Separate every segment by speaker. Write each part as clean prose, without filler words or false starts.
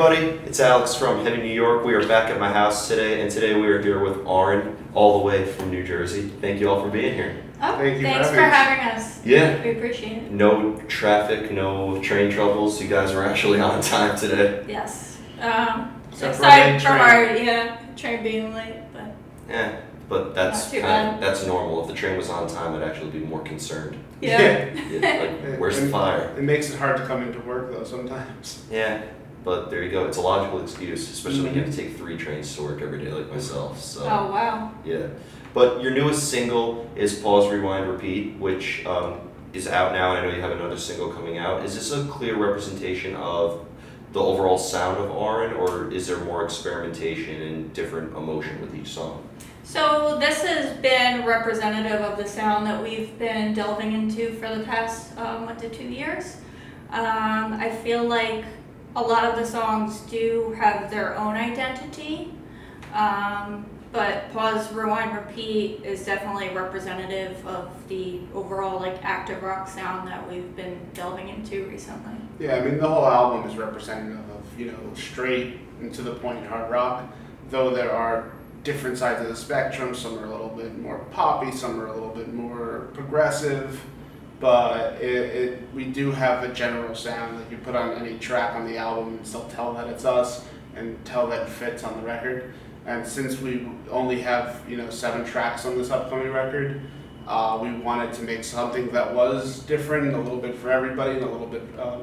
Speaker 1: everybody, it's Alex from Heavy New York. We are back at my house today, and today we are here with Aurin, all the way from New Jersey. Thank you all for being here.
Speaker 2: Oh,
Speaker 3: Thanks
Speaker 2: for having us.
Speaker 1: Yeah.
Speaker 2: We appreciate it.
Speaker 1: No traffic, no train troubles. You guys were actually on time today.
Speaker 2: Yes.
Speaker 3: Except for
Speaker 2: Aside
Speaker 3: late
Speaker 2: from
Speaker 3: train.
Speaker 2: our train being late, but
Speaker 1: Yeah, but that's
Speaker 2: Not too
Speaker 1: that's normal. If the train was on time, I'd actually be more concerned.
Speaker 2: yeah.
Speaker 1: Yeah, like, where's the fire?
Speaker 3: It makes it hard to come into work though sometimes.
Speaker 1: Yeah, but there you go. It's a logical excuse, especially when you have to take 3 trains to work every day like myself. So.
Speaker 2: Oh wow.
Speaker 1: Yeah, but your newest single is Pause, Rewind, Repeat, which is out now, and I know you have another single coming out. Is this a clear representation of the overall sound of Aurin, or is there more experimentation and different emotion with each song?
Speaker 2: So this has been representative of the sound that we've been delving into for the past 1 to 2 years. I feel like a lot of the songs do have their own identity, but Pause, Rewind, Repeat is definitely representative of the overall like active rock sound that we've been delving into recently.
Speaker 3: Yeah, I mean the whole album is representative of straight and to the point hard rock, though there are different sides of the spectrum. Some are a little bit more poppy, some are a little bit more progressive, but we do have a general sound that you put on any track on the album and still tell that it's us and tell that it fits on the record. And since we only have 7 tracks on this upcoming record, we wanted to make something that was different, a little bit for everybody, and a little bit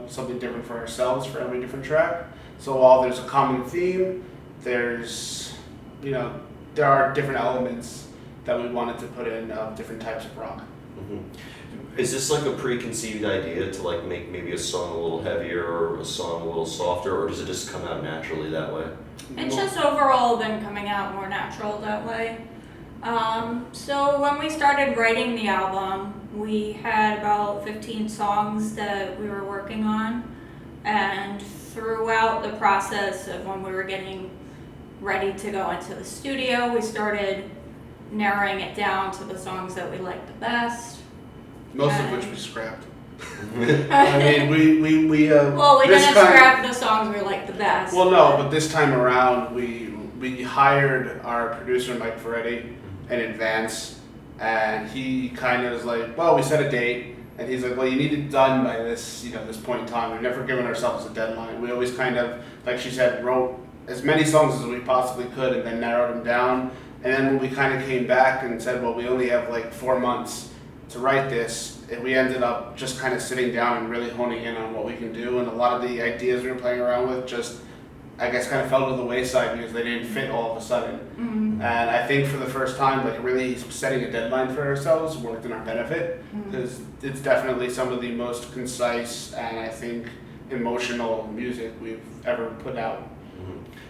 Speaker 3: something different for ourselves for every different track. So while there's a common theme, there's there are different elements that we wanted to put in different types of rock.
Speaker 1: Mm-hmm. Is this like a preconceived idea to like make maybe a song a little heavier or a song a little softer, or does it just come out naturally that way?
Speaker 2: It's just overall been coming out more natural that way. So when we started writing the album, we had about 15 songs that we were working on, and throughout the process of when we were getting ready to go into the studio, we started narrowing it down to the songs that we liked the best.
Speaker 3: Most of which we scrapped. I mean, we
Speaker 2: well, we
Speaker 3: this
Speaker 2: didn't
Speaker 3: time-
Speaker 2: scrap the songs we liked the best.
Speaker 3: Well, no, but this time around, we hired our producer Mike Ferretti in advance, and he kind of was like, well, we set a date, and he's like, well, you need it done by this this point in time. We've never given ourselves a deadline. We always kind of, like she said, wrote as many songs as we possibly could and then narrowed them down. And then when we kind of came back and said, well, we only have like 4 months to write this, and we ended up just kind of sitting down and really honing in on what we can do. And a lot of the ideas we were playing around with just, I guess, kind of fell to the wayside because they didn't fit all of a sudden.
Speaker 2: Mm-hmm.
Speaker 3: And I think for the first time, like really setting a deadline for ourselves worked in our benefit, because it's definitely some of the most concise and I think emotional music we've ever put out.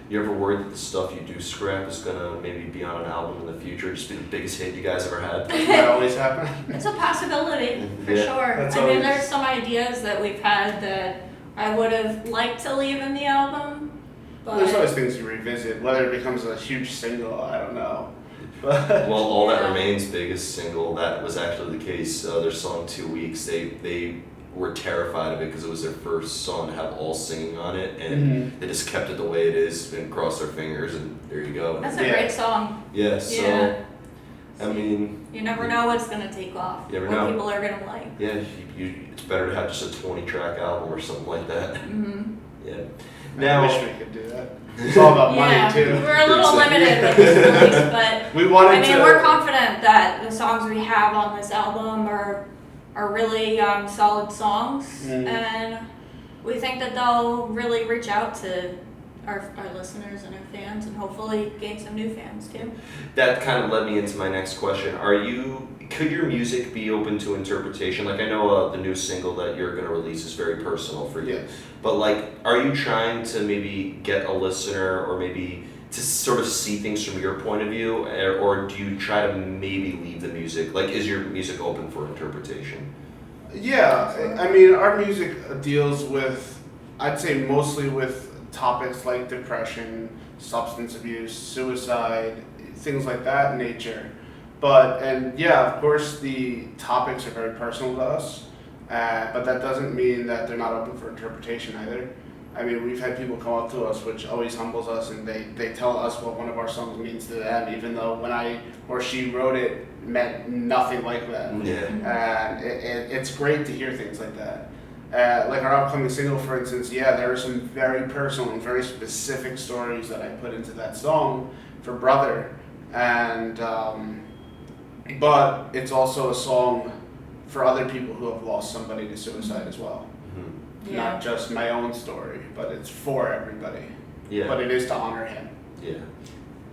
Speaker 1: You ever worried that the stuff you do scrap is gonna maybe be on an album in the future, just be the biggest hit you guys ever had?
Speaker 3: Does that always happen?
Speaker 2: It's a possibility, for
Speaker 1: Yeah.
Speaker 2: sure.
Speaker 3: That's
Speaker 2: I mean,
Speaker 3: always-
Speaker 2: there's some ideas that we've had that I would have liked to leave in the album, but
Speaker 3: There's always things you revisit, whether it becomes a huge single, I don't know. But
Speaker 1: Well, All That
Speaker 2: Yeah.
Speaker 1: Remains' biggest single, that was actually the case. Their song 2 Weeks, they were terrified of it because it was their first song to have all singing on it, and they just kept it the way it is and crossed their fingers, and there you go.
Speaker 2: that's a
Speaker 3: Yeah.
Speaker 2: great song.
Speaker 1: Yeah, so,
Speaker 2: Yeah.
Speaker 1: I mean,
Speaker 2: You never know what's gonna take off,
Speaker 1: You never
Speaker 2: what
Speaker 1: know.
Speaker 2: people are gonna like.
Speaker 1: yeah, it's better to have just a 20-track album or something like that.
Speaker 2: Mm-hmm.
Speaker 1: Yeah.
Speaker 3: I
Speaker 1: Now,
Speaker 3: wish we could do that. It's all about money
Speaker 2: Yeah,
Speaker 3: too.
Speaker 2: we're a little limited with this release, but
Speaker 3: We wanted
Speaker 2: I mean,
Speaker 3: to.
Speaker 2: we're confident that the songs we have on this album are really solid songs, and we think that they'll really reach out to our listeners and our fans, and hopefully gain some new fans too.
Speaker 1: that kind of led me into my next question. Could your music be open to interpretation? Like, I know the new single that you're going to release is very personal for you.
Speaker 3: Yes.
Speaker 1: But like, are you trying to maybe get a listener, or maybe to sort of see things from your point of view, or do you try to maybe leave the music? Like, is your music open for interpretation?
Speaker 3: Yeah, I mean, our music deals with, I'd say mostly with topics like depression, substance abuse, suicide, things like that nature. And yeah, of course, the topics are very personal to us, but that doesn't mean that they're not open for interpretation either. I mean, we've had people come up to us, which always humbles us, and they tell us what one of our songs means to them, even though when I or she wrote it meant nothing like that.
Speaker 1: Yeah.
Speaker 3: And it's great to hear things like that. Like our upcoming single, for instance, yeah, there are some very personal and very specific stories that I put into that song for Brother, and but it's also a song for other people who have lost somebody to suicide as well.
Speaker 1: Mhm.
Speaker 2: Yeah.
Speaker 3: Not just my own story, but it's for everybody.
Speaker 1: Yeah.
Speaker 3: But it is to honor him.
Speaker 1: Yeah.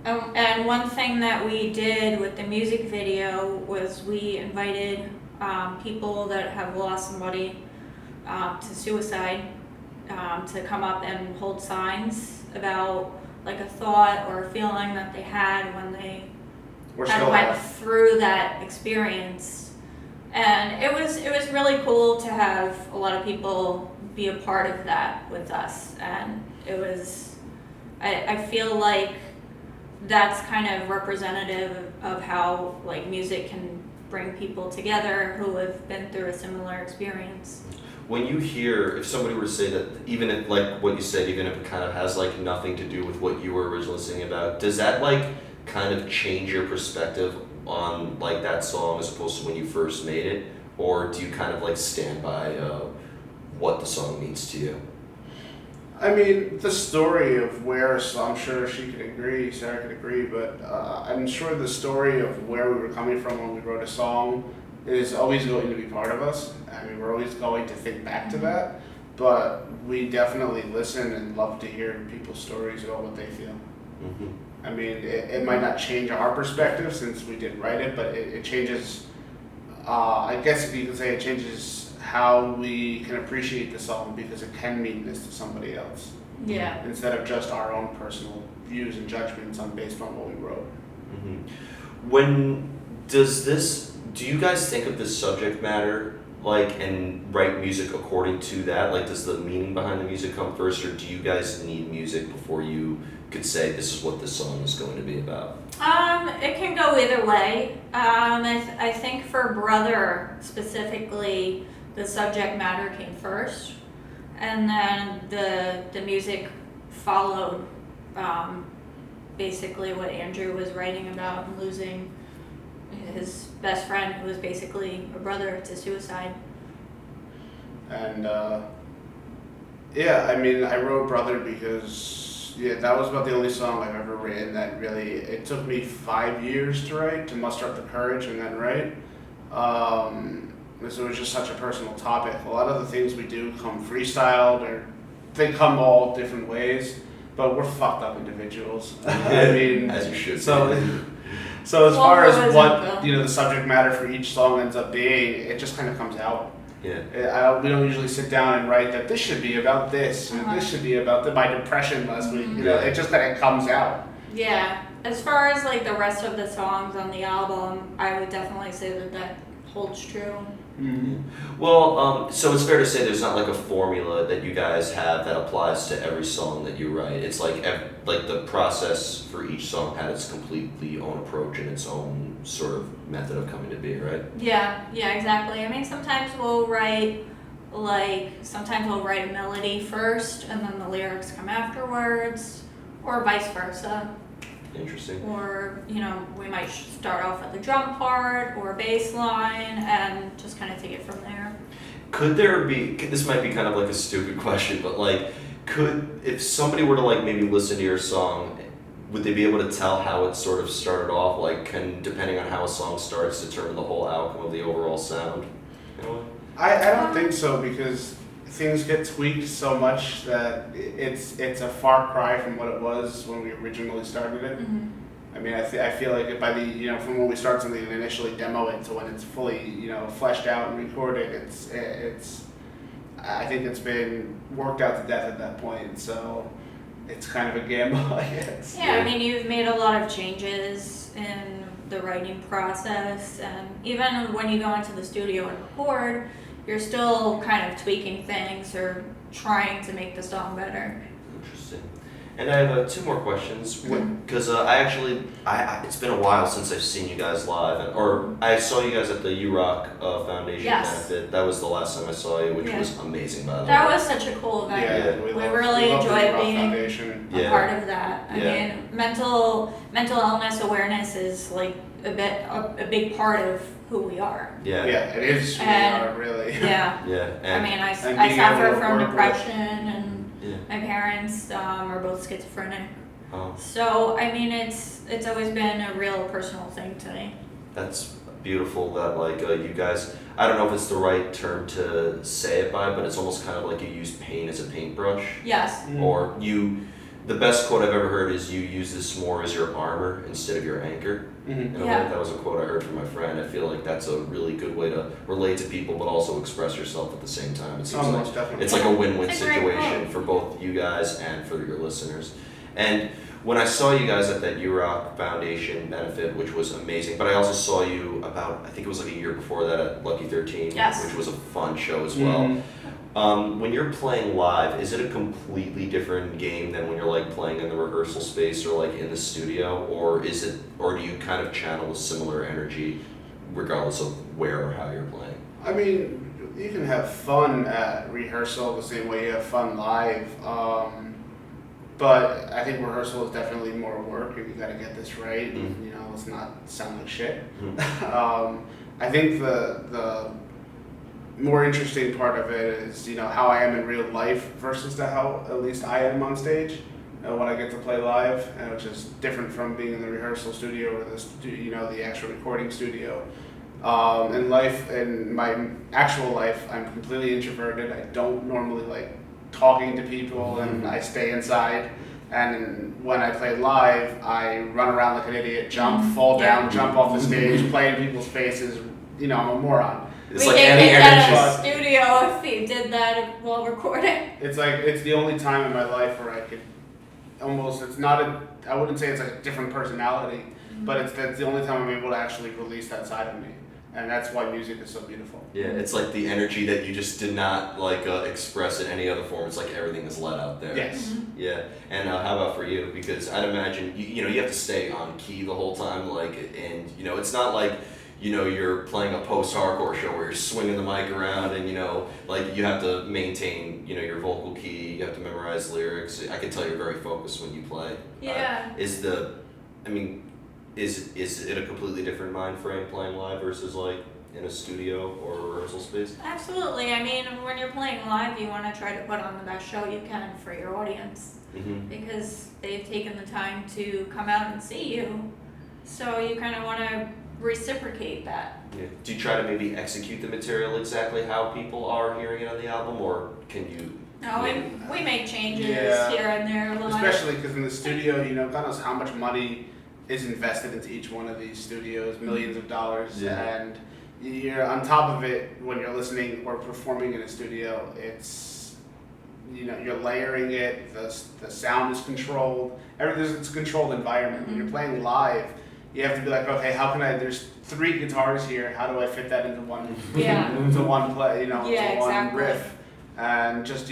Speaker 2: And one thing that we did with the music video was we invited people that have lost somebody to suicide to come up and hold signs about like a thought or a feeling that they had when they
Speaker 3: We're
Speaker 2: kind
Speaker 3: still
Speaker 2: of went
Speaker 3: there.
Speaker 2: through that experience. And it was really cool to have a lot of people be a part of that with us. And it was, I feel like that's kind of representative of how like music can bring people together who have been through a similar experience.
Speaker 1: When you hear, if somebody were to say that, even if, like what you said, even if it kind of has like nothing to do with what you were originally singing about, does that like kind of change your perspective on like that song as opposed to when you first made it? Or do you kind of like stand by what the song means to you?
Speaker 3: I mean, the story of where, so I'm sure she could agree, Sarah could agree, but I'm sure the story of where we were coming from when we wrote a song is always going to be part of us. I mean, we're always going to think back to that, but we definitely listen and love to hear people's stories about what they feel.
Speaker 1: Mm-hmm.
Speaker 3: I mean, it might not change our perspective since we did write it, but it changes, I guess if you could say it changes how we can appreciate the song because it can mean this to somebody else.
Speaker 2: Yeah.
Speaker 3: Instead of just our own personal views and judgments on based on what we wrote.
Speaker 1: Mm-hmm. Do you guys think of this subject matter like and write music according to that? Like, does the meaning behind the music come first, or do you guys need music before you could say this is what this song is going to be about?
Speaker 2: It can go either way. I think for Brother specifically, the subject matter came first, and then the music followed. Basically, what Andrew was writing about and losing his best friend, who was basically a brother to suicide.
Speaker 3: And yeah, I mean, I wrote Brother because that was about the only song I've ever written that really, it took me 5 years to write, to muster up the courage and then write. So it was just such a personal topic. A lot of the things we do come freestyled, or they come all different ways, but we're fucked up individuals. I mean,
Speaker 1: as you should.
Speaker 3: So as far as what the subject matter for each song ends up being, it just kind of comes out.
Speaker 1: Yeah.
Speaker 3: We don't usually sit down and write that this should be about this, and this should be about my depression last week. It just kind of comes out.
Speaker 2: Yeah. As far as like the rest of the songs on the album, I would definitely say that holds true.
Speaker 3: Mm-hmm.
Speaker 1: Well, so it's fair to say there's not like a formula that you guys have that applies to every song that you write. It's like the process for each song had its completely own approach and its own sort of method of coming to be, right?
Speaker 2: Yeah, exactly. I mean, sometimes we'll write a melody first and then the lyrics come afterwards, or vice versa.
Speaker 1: Interesting.
Speaker 2: Or, we might start off with the drum part or bass line and just kind of take it from there.
Speaker 1: This might be kind of like a stupid question, but like, if somebody were to like maybe listen to your song, would they be able to tell how it sort of started off? Like, depending on how a song starts, determine the whole outcome of the overall sound?
Speaker 3: I don't think so, because things get tweaked so much that it's a far cry from what it was when we originally started it.
Speaker 2: Mm-hmm.
Speaker 3: I mean, I feel like by the from when we start something and initially demo it to when it's fully fleshed out and recorded, it's I think it's been worked out to death at that point. So it's kind of a gamble, I guess.
Speaker 2: Yeah, I mean, you've made a lot of changes in the writing process, and even when you go into the studio and record, you're still kind of tweaking things or trying to make the song better.
Speaker 1: Interesting. And I have two more questions, because I it's been a while since I've seen you guys live, or I saw you guys at the U-Rock Foundation
Speaker 2: Yes.
Speaker 1: benefit. That was the last time I saw you, which
Speaker 2: Yeah.
Speaker 1: was amazing, by the way.
Speaker 2: That was such a cool event.
Speaker 3: Yeah,
Speaker 2: We
Speaker 3: love-
Speaker 2: really
Speaker 3: love the
Speaker 2: enjoyed
Speaker 3: Rock
Speaker 2: being
Speaker 3: Foundation.
Speaker 2: a
Speaker 1: Yeah.
Speaker 2: part of that. I
Speaker 1: Yeah.
Speaker 2: mean, mental illness awareness is like a big part of who we are.
Speaker 1: Yeah.
Speaker 3: Yeah, it is. We
Speaker 2: And-
Speaker 3: are really.
Speaker 2: Yeah.
Speaker 1: Yeah.
Speaker 2: I
Speaker 1: And
Speaker 2: mean, I
Speaker 3: and being
Speaker 2: suffer
Speaker 3: able to
Speaker 2: from
Speaker 3: work with-
Speaker 2: depression, and
Speaker 1: yeah.
Speaker 2: my parents are both schizophrenic.
Speaker 1: Oh,
Speaker 2: So I mean, it's always been a real personal thing to me.
Speaker 1: that's beautiful that like you guys. I don't know if it's the right term to say it by, but it's almost kind of like you use pain as a paintbrush.
Speaker 2: Yes.
Speaker 1: Or the best quote I've ever heard is you use this more as your armor instead of your anchor.
Speaker 3: Mhm.
Speaker 1: And I
Speaker 2: Yeah.
Speaker 1: think that was a quote I heard from my friend. I feel like that's a really good way to relate to people, but also express yourself at the same time. It seems like
Speaker 3: Almost definitely.
Speaker 1: it's like a win-win
Speaker 2: It's a great
Speaker 1: situation
Speaker 2: quote.
Speaker 1: for both you guys and for your listeners. And when I saw you guys at that U-Rock Foundation benefit, which was amazing, but I also saw you I think it was like a year before that at Lucky 13,
Speaker 2: Yes.
Speaker 1: which was a fun show as well.
Speaker 3: Mhm.
Speaker 1: When you're playing live, is it a completely different game than when you're like playing in the rehearsal space or like in the studio, or do you kind of channel a similar energy regardless of where or how you're playing?
Speaker 3: I mean, you can have fun at rehearsal the same way you have fun live. But I think rehearsal is definitely more work, and you got to get this right.
Speaker 1: Mhm.
Speaker 3: You know, let's not sound like shit.
Speaker 1: Mhm.
Speaker 3: I think the more interesting part of it is, you know, how I am in real life versus to how at least I am on stage when I get to play live, which is different from being in the rehearsal studio or the actual recording studio. In my actual life, I'm completely introverted. I don't normally like talking to people, and I stay inside. And when I play live, I run around like an idiot, jump, fall
Speaker 2: Yeah.
Speaker 3: down, jump off the stage, play in people's faces. You know, I'm a moron.
Speaker 1: It's
Speaker 2: we
Speaker 1: like
Speaker 2: can
Speaker 1: any
Speaker 2: get that
Speaker 1: energy.
Speaker 2: at a studio if we did that while recording.
Speaker 3: It's the only time in my life where I could almost, I wouldn't say it's like a different personality, but that's the only time I'm able to actually release that side of me. And that's why music is so beautiful.
Speaker 1: Yeah, it's like the energy that you just did not like express in any other form. It's like everything is let out there.
Speaker 3: Yes.
Speaker 1: Yeah, and how about for you? Because I'd imagine you have to stay on key the whole time, and it's not like you're playing a post-hardcore show where you're swinging the mic around, and like you have to maintain your vocal key. You have to memorize lyrics. I can tell you're very focused when you play.
Speaker 2: Yeah.
Speaker 1: Is it a completely different mind frame playing live versus like in a studio or a rehearsal space?
Speaker 2: Absolutely. I mean, when you're playing live, you want to try to put on the best show you can for your audience,
Speaker 1: Mm-hmm.
Speaker 2: because they've taken the time to come out and see you. So you kind of want to reciprocate that.
Speaker 1: Yeah. Do you try to maybe execute the material exactly how people are hearing it on the album, or can you?
Speaker 2: No, we make changes
Speaker 3: Yeah.
Speaker 2: here and there live.
Speaker 3: Especially because in the studio, God knows how much money is invested into each one of these studios, millions of dollars,
Speaker 1: Yeah.
Speaker 3: and you're on top of it when you're listening or performing in a studio. It's you're layering it. The sound is controlled. It's a controlled environment. When you're playing live, you have to be like, okay, how can I? There's 3 guitars here. How do I fit that into one?
Speaker 2: Yeah.
Speaker 3: Into one play.
Speaker 2: Yeah,
Speaker 3: into one
Speaker 2: exactly.
Speaker 3: riff. And just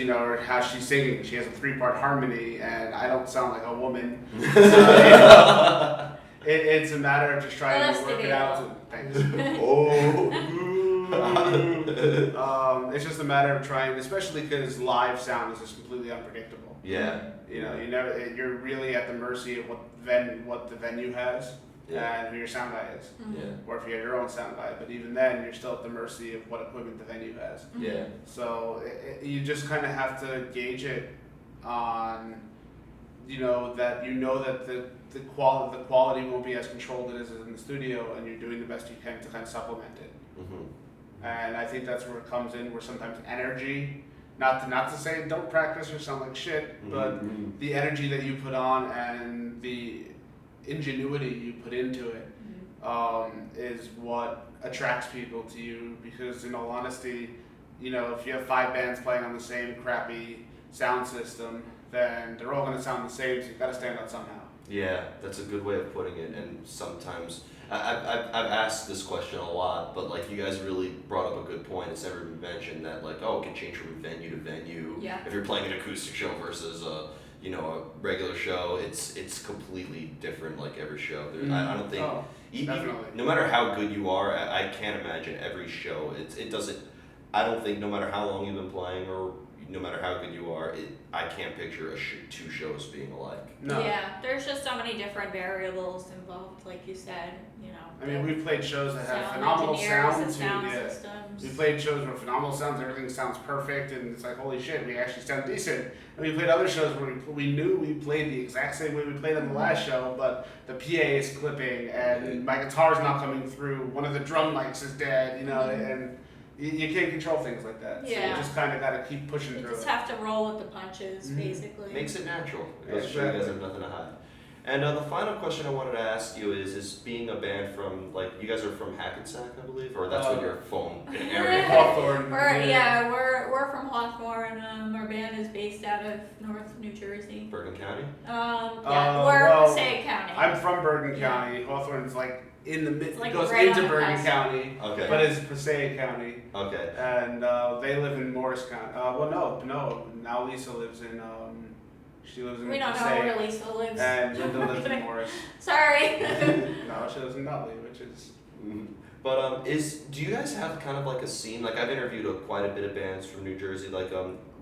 Speaker 3: how she's singing, she has a 3-part harmony, and I don't sound like a woman. So, it's a matter of just trying
Speaker 2: That's
Speaker 3: to work it
Speaker 2: debatable.
Speaker 3: out. Thanks.
Speaker 1: Oh.
Speaker 3: It's just a matter of trying, especially because live sound is just completely unpredictable.
Speaker 1: Yeah.
Speaker 3: You're really at the mercy of what the venue has
Speaker 1: Yeah.
Speaker 3: and who your sound guy is,
Speaker 1: Yeah.
Speaker 3: or if you have your own sound guy. But even then, you're still at the mercy of what equipment the venue has.
Speaker 1: Yeah.
Speaker 3: So you just kind of have to gauge it on, that the quality won't be as controlled as it is in the studio, and you're doing the best you can to kind of supplement it.
Speaker 1: Mm-hmm.
Speaker 3: And I think that's where it comes in, where sometimes energy, not to say don't practice or sound like shit, but the energy that you put on and the ingenuity you put into it is what attracts people to you. Because in all honesty, if you have 5 bands playing on the same crappy sound system, then they're all going to sound the same, so you've got to stand out somehow.
Speaker 1: Yeah, that's a good way of putting it. And sometimes I've asked this question a lot, but like you guys really brought up a good point. It's never been mentioned that like, oh, it can change from venue to venue.
Speaker 2: Yeah.
Speaker 1: If you're playing an acoustic show versus a you know, a regular show, it's completely different. Like every show, I don't think.
Speaker 3: Oh, definitely.
Speaker 1: No matter how good you are, I can't imagine every show. It doesn't. I don't think no matter how long you've been playing or no matter how good you are, I can't picture two shows being alike.
Speaker 3: No.
Speaker 2: Yeah, there's just so many different variables involved, like you said, you know.
Speaker 3: I mean, we've played shows that have
Speaker 2: sound
Speaker 3: phenomenal
Speaker 2: engineers
Speaker 3: sound
Speaker 2: and
Speaker 3: too.
Speaker 2: sound
Speaker 3: Yeah.
Speaker 2: systems.
Speaker 3: We played shows where phenomenal sounds, everything sounds perfect, and it's like, holy shit, we actually sound decent. And we played other shows where we knew we played the exact same way we played on the last show, but the PA is clipping, and my guitar's not coming through, one of the drum mics is dead, you know, and you can't control things like that. So you
Speaker 2: Yeah.
Speaker 3: just kind of got to keep pushing
Speaker 2: You
Speaker 3: through
Speaker 2: just
Speaker 3: it.
Speaker 2: have to roll with the punches, basically.
Speaker 1: Makes it natural. It goes to show you guys have nothing to hide. And the final question I wanted to ask you is being a band from, like, you guys are from Hackensack, I believe, or that's what your phone area.
Speaker 3: Hawthorne.
Speaker 2: We're from Hawthorne. Our band is based out of North New Jersey.
Speaker 1: Bergen County?
Speaker 2: We're Passaic County.
Speaker 3: I'm from Bergen County. Hawthorne's like in the mid,
Speaker 2: Like
Speaker 3: goes
Speaker 2: right
Speaker 3: into
Speaker 2: on the
Speaker 3: Bergen
Speaker 2: cusp.
Speaker 3: County,
Speaker 1: Okay.
Speaker 3: but it's Passaic County.
Speaker 1: Okay.
Speaker 3: And they live in Morris County. No. Now Lisa lives in. She lives in
Speaker 2: We don't know
Speaker 3: Passaic,
Speaker 2: where Lisa lives.
Speaker 3: and Linda lives in Morris.
Speaker 2: Sorry.
Speaker 3: No, she lives in Nutley, which is.
Speaker 1: But do you guys have kind of like a scene? Like I've interviewed quite a bit of bands from New Jersey. Like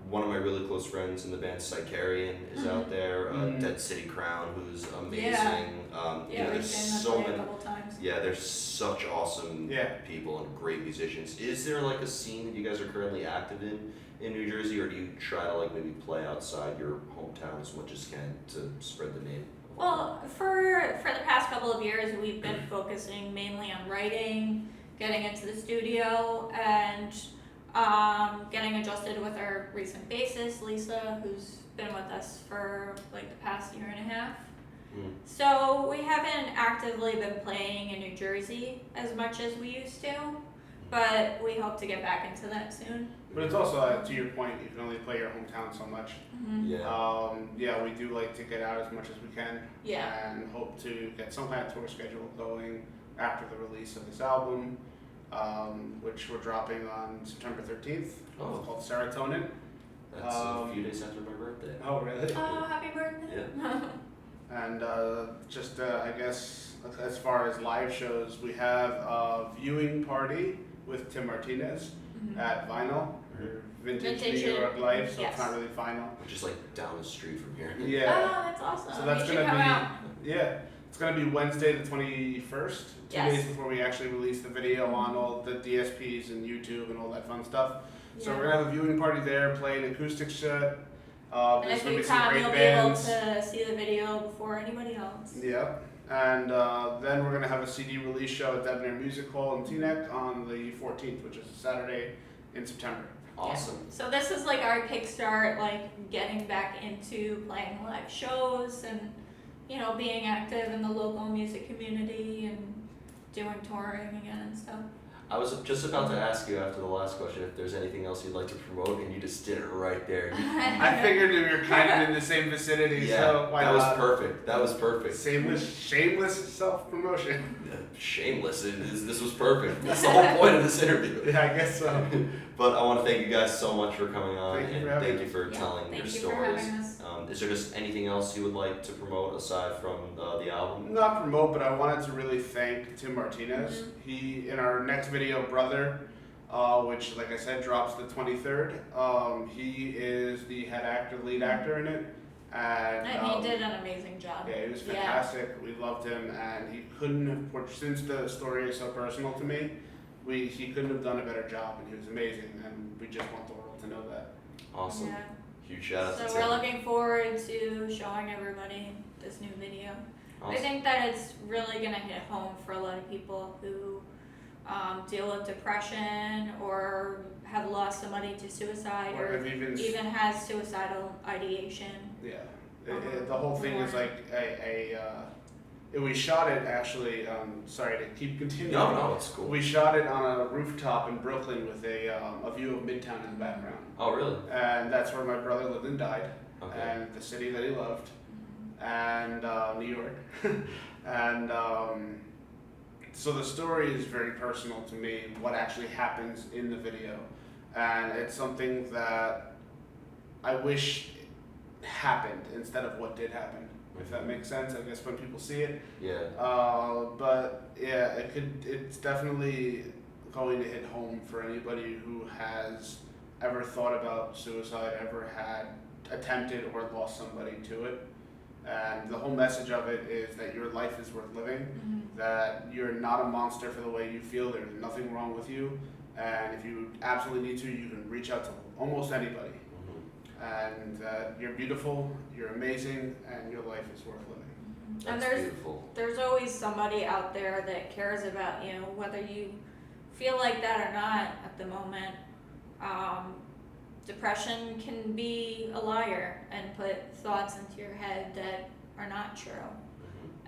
Speaker 1: one of my really close friends in the band Psycharian is out there. Dead City Crown, who's amazing.
Speaker 2: Yeah.
Speaker 1: You know,
Speaker 2: We've
Speaker 1: there's
Speaker 2: been that
Speaker 1: so
Speaker 2: way a
Speaker 1: many.
Speaker 2: couple times.
Speaker 1: Yeah, there's such awesome
Speaker 3: Yeah.
Speaker 1: people and great musicians. Is there like a scene that you guys are currently active in New Jersey, or do you try to like maybe play outside your hometown as much as you can to spread the name?
Speaker 2: Well, for the past couple of years, we've been focusing mainly on writing, getting into the studio, and getting adjusted with our recent bassist, Lisa, who's been with us for like the past year and a half. So we haven't actively been playing in New Jersey as much as we used to, but we hope to get back into that soon.
Speaker 3: But it's also to your point, you can only play your hometown so much.
Speaker 1: Yeah.
Speaker 3: We do like to get out as much as we can.
Speaker 2: Yeah.
Speaker 3: And hope to get some kind of tour schedule going after the release of this album, which we're dropping on September 13th.
Speaker 1: Oh.
Speaker 3: It's called Serotonin.
Speaker 1: That's a few days after my birthday.
Speaker 3: Oh, really?
Speaker 2: Oh, happy birthday.
Speaker 1: Yeah.
Speaker 3: And I guess, as far as live shows, we have a viewing party with Tim Martinez at Vinyl, or Vintage
Speaker 2: Vintage,
Speaker 3: New York Life, so
Speaker 2: yes.
Speaker 3: it's not really Vinyl.
Speaker 1: Which is like down the street from here.
Speaker 3: Yeah.
Speaker 2: Oh, that's awesome.
Speaker 3: So that's
Speaker 2: you should
Speaker 3: gonna
Speaker 2: come
Speaker 3: be
Speaker 2: out.
Speaker 3: yeah. It's gonna be Wednesday the 21st, 2
Speaker 2: Yes.
Speaker 3: days before we actually release the video on all the DSPs and YouTube and all that fun stuff. So
Speaker 2: Yeah.
Speaker 3: we're gonna have a viewing party there, play an acoustic set.
Speaker 2: And
Speaker 3: There's
Speaker 2: if
Speaker 3: gonna
Speaker 2: you
Speaker 3: be some
Speaker 2: come,
Speaker 3: great
Speaker 2: you'll be able
Speaker 3: bands.
Speaker 2: to see the video before anybody else.
Speaker 3: Yeah. And then we're gonna have a CD release show at Debonair Music Hall in Teaneck on the 14th, which is a Saturday in September.
Speaker 1: Awesome.
Speaker 2: So this is like our kickstart, like getting back into playing live shows and, you know, being active in the local music community and doing touring again and stuff.
Speaker 1: I was just about to ask you after the last question if there's anything else you'd like to promote, and you just did it right there.
Speaker 3: I figured we were kind of in the same vicinity, so why
Speaker 1: that
Speaker 3: not?
Speaker 1: was perfect. That was perfect.
Speaker 3: Shameless self-promotion.
Speaker 1: Shameless. This was perfect. That's the whole point of this interview.
Speaker 3: Yeah, I guess so.
Speaker 1: But I want to thank you guys so much for coming on,
Speaker 3: Thank you
Speaker 1: and
Speaker 3: for having
Speaker 1: thank you
Speaker 3: us.
Speaker 1: for
Speaker 2: Yeah,
Speaker 1: telling
Speaker 2: thank
Speaker 1: your
Speaker 2: you for
Speaker 1: stories.
Speaker 2: having us.
Speaker 1: Is there just anything else you would like to promote aside from the album?
Speaker 3: Not promote, but I wanted to really thank Tim Martinez. He, in our next video, Brother, which, like I said, drops the 23rd, he is the lead actor in it. And
Speaker 2: And he did an amazing job.
Speaker 3: yeah, he was fantastic. We loved him, and he couldn't have, since the story is so personal to me, he couldn't have done a better job, and he was amazing, and we just want the world to know that.
Speaker 1: Awesome.
Speaker 2: Yeah.
Speaker 1: Huge shout out to
Speaker 2: So
Speaker 1: Tim.
Speaker 2: we're looking forward to showing everybody this new video. I
Speaker 1: Awesome.
Speaker 2: think that it's really gonna hit home for a lot of people who deal with depression or have lost somebody to suicide
Speaker 3: Or
Speaker 2: or
Speaker 3: have even
Speaker 2: has suicidal ideation.
Speaker 3: Yeah, the whole thing is like we shot it actually. Sorry to keep continuing.
Speaker 1: No, it's cool.
Speaker 3: We shot it on a rooftop in Brooklyn with a view of Midtown in the background,
Speaker 1: Oh, really?
Speaker 3: and that's where my brother lived and died,
Speaker 1: Okay.
Speaker 3: and the city that he loved, and New York, and so the story is very personal to me. What actually happens in the video, and it's something that I wish happened instead of what did happen. If that makes sense, I guess when people see it.
Speaker 1: Yeah.
Speaker 3: But yeah, it's definitely going to hit home for anybody who has ever thought about suicide, ever had attempted or lost somebody to it. And the whole message of it is that your life is worth living, that you're not a monster for the way you feel, there's nothing wrong with you, and if you absolutely need to, you can reach out to almost anybody. And you're beautiful, you're amazing, and your life is worth living.
Speaker 1: That's
Speaker 2: And
Speaker 1: beautiful.
Speaker 2: there's always somebody out there that cares about you, whether you feel like that or not at the moment. Depression can be a liar and put thoughts into your head that are not true.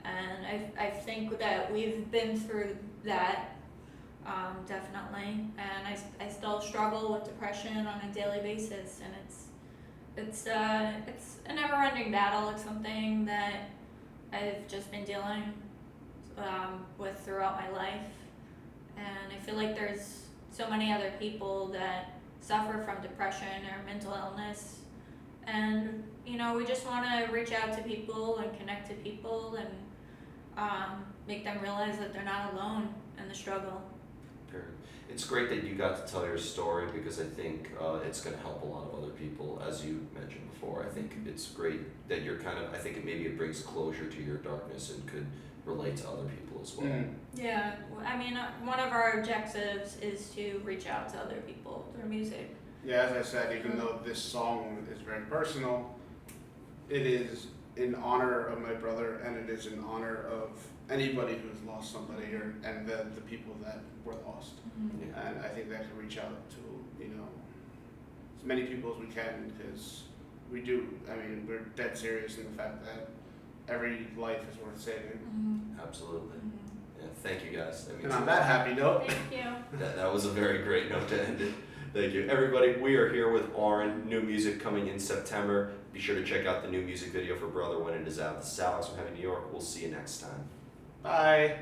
Speaker 2: And I think that we've been through that, definitely. And I still struggle with depression on a daily basis, and it's a never-ending battle. It's something that I've just been dealing with throughout my life, and I feel like there's so many other people that suffer from depression or mental illness, and we just want to reach out to people and connect to people and make them realize that they're not alone in the struggle.
Speaker 1: It's great that you got to tell your story, because I think it's going to help a lot of other people, as you mentioned before. I think it's great that you're I think maybe it brings closure to your darkness and could relate to other people as well.
Speaker 2: Yeah, I mean, one of our objectives is to reach out to other people through music.
Speaker 3: Yeah, as I said, even though this song is very personal, it is in honor of my brother, and it is in honor of anybody who's lost somebody, and the people that were lost.
Speaker 1: Yeah.
Speaker 3: And I think that can reach out to as many people as we can, because we do. I mean, we're dead serious in the fact that every life is worth saving.
Speaker 1: Absolutely. Yeah, thank you guys.
Speaker 3: And on that happy note,
Speaker 2: Thank you.
Speaker 1: That was a very great note to end it. Thank you. Everybody, we are here with Aurin, new music coming in September. Be sure to check out the new music video for Brother when it is out. This is Alex from Heavy New York. We'll see you next time.
Speaker 3: bye.